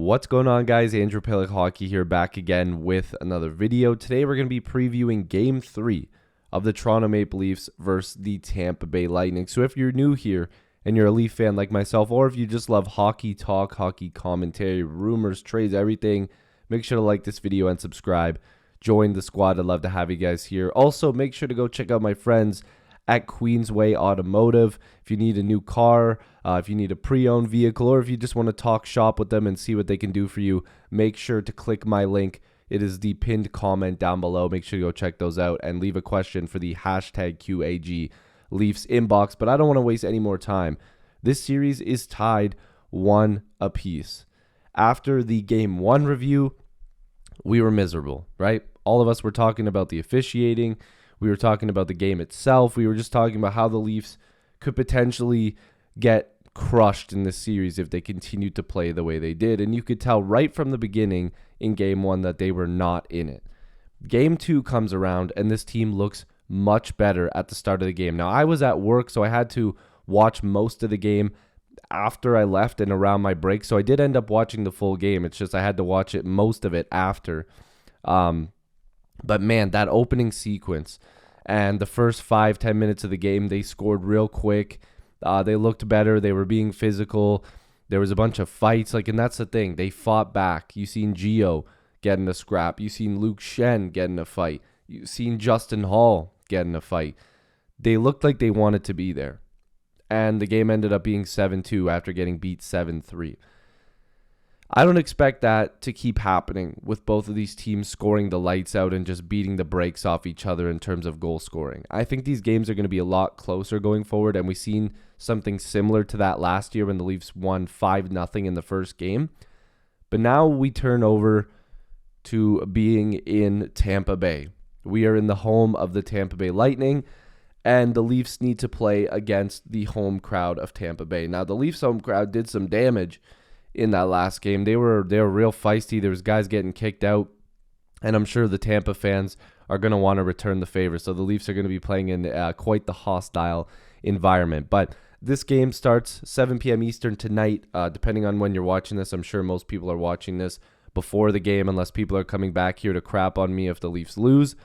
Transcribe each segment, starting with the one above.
What's going on, guys? Andrew Piluk Hockey here, back again with another video. Today we're going to be previewing Game 3 of the Toronto Maple Leafs versus the Tampa Bay Lightning. So if you're new here and you're a Leaf fan like myself, or if you just love hockey talk, hockey commentary, rumors, trades, everything, make sure to like this video and subscribe. Join the squad. I'd love to have you guys here. Also, make sure to go check out my friends at Queensway Automotive. If you need a new car, if you need a pre-owned vehicle, or if you just want to talk shop with them and see what they can do for you, make sure to click my link. It is the pinned comment down below. Make sure to go check those out and leave a question for the hashtag QAG Leafs inbox. But I don't want to waste any more time. This series is tied 1 apiece. After the Game 1 review, we were miserable, right? All of us were talking about the officiating. We were talking about the game itself. We were just talking about how the Leafs could potentially get crushed in this series if they continued to play the way they did. And you could tell right from the beginning in Game 1 that they were not in it. Game 2 comes around, and this team looks much better at the start of the game. Now, I was at work, so I had to watch most of the game after I left and around my break. So I did end up watching the full game. It's just I had to watch it, most of it, after. But man, that opening sequence and the first 5-10 minutes of the game, they scored real quick. They looked better. They were being physical. There was a bunch of fights. And that's the thing. They fought back. You seen Gio get in a scrap. You seen Luke Shen get in a fight. You seen Justin Hall get in a fight. They looked like they wanted to be there. And the game ended up being 7-2 after getting beat 7-3. I don't expect that to keep happening with both of these teams scoring the lights out and just beating the brakes off each other in terms of goal scoring. I think these games are going to be a lot closer going forward, and we've seen something similar to that last year when the Leafs won 5-0 in the first game. But now we turn over to being in Tampa Bay. We are in the home of the Tampa Bay Lightning, and the Leafs need to play against the home crowd of Tampa Bay. Now, the Leafs home crowd did some damage in that last game. They were real feisty. There was guys getting kicked out, and I'm sure the Tampa fans are going to want to return the favor. So the Leafs are going to be playing in quite the hostile environment. But this game starts 7 p.m. Eastern tonight, depending on when you're watching this. I'm sure most people are watching this before the game, unless people are coming back here to crap on me if the Leafs lose.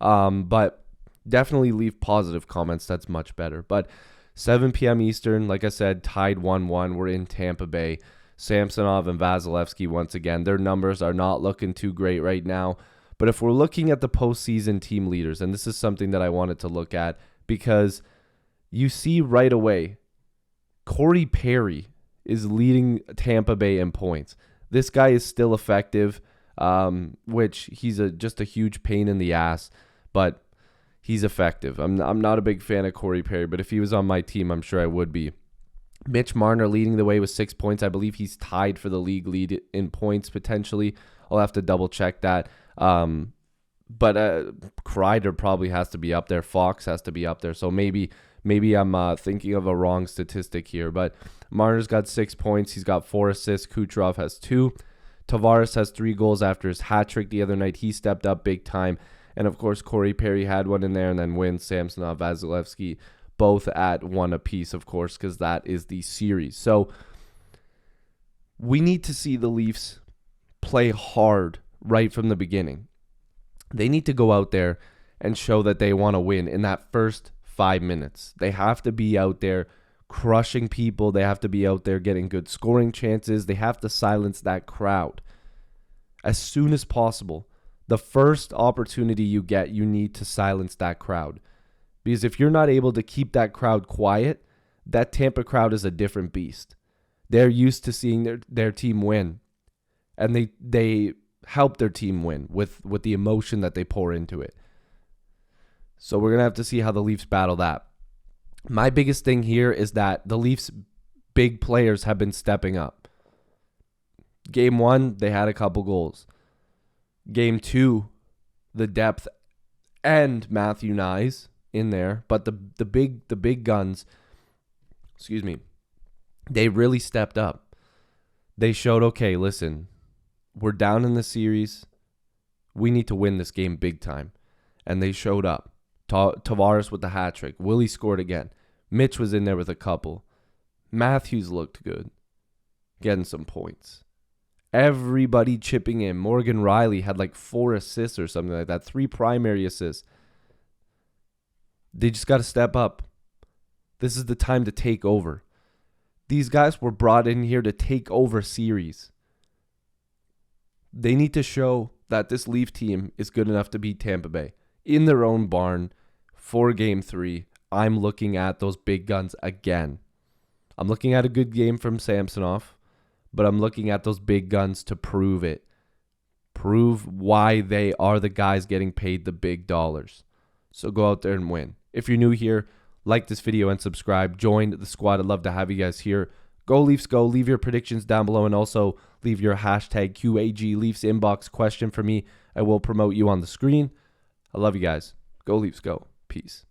But definitely leave positive comments. That's much better. But 7 p.m. Eastern, like I said, tied 1-1. We're in Tampa Bay. Samsonov and Vasilevsky, once again, their numbers are not looking too great right now. But if we're looking at the postseason team leaders, and this is something that I wanted to look at, because you see right away, Corey Perry is leading Tampa Bay in points. This guy is still effective, which he's just a huge pain in the ass, but he's effective. I'm not a big fan of Corey Perry, but if he was on my team, I'm sure I would be. Mitch Marner leading the way with 6 points. I believe he's tied for the league lead in points potentially. I'll have to double check that. But Kreider probably has to be up there. Fox has to be up there. So maybe I'm thinking of a wrong statistic here. But Marner's got 6 points. He's got 4 assists. Kucherov has 2. Tavares has 3 goals after his hat trick the other night. He stepped up big time. And of course, Corey Perry had one in there, and then Wynn, Samsonov, Vasilevsky, both at 1 apiece, of course, because that is the series. So we need to see the Leafs play hard right from the beginning. They need to go out there and show that they want to win in that first 5 minutes. They have to be out there crushing people. They have to be out there getting good scoring chances. They have to silence that crowd as soon as possible. The first opportunity you get, you need to silence that crowd. Because if you're not able to keep that crowd quiet, that Tampa crowd is a different beast. They're used to seeing their team win. And they help their team win with the emotion that they pour into it. So we're going to have to see how the Leafs battle that. My biggest thing here is that the Leafs' big players have been stepping up. Game 1, they had a couple goals. Game 2, the depth and Matthew Nyes in there, but the big guns, they really stepped up. They showed, okay, listen, we're down in the series. We need to win this game big time. And they showed up. Tavares with the hat trick. Willie scored again. Mitch was in there with a couple. Matthews looked good, getting some points. Everybody chipping in. Morgan Riley had like 4 assists or something like that. 3 primary assists. They just got to step up. This is the time to take over. These guys were brought in here to take over series. They need to show that this Leaf team is good enough to beat Tampa Bay in their own barn for Game 3. I'm looking at those big guns again. I'm looking at a good game from Samsonov, but I'm looking at those big guns to prove it. Prove why they are the guys getting paid the big dollars. So go out there and win. If you're new here, like this video and subscribe. Join the squad. I'd love to have you guys here. Go Leafs go. Leave your predictions down below and also leave your hashtag QAG Leafs inbox question for me. I will promote you on the screen. I love you guys. Go Leafs go. Peace.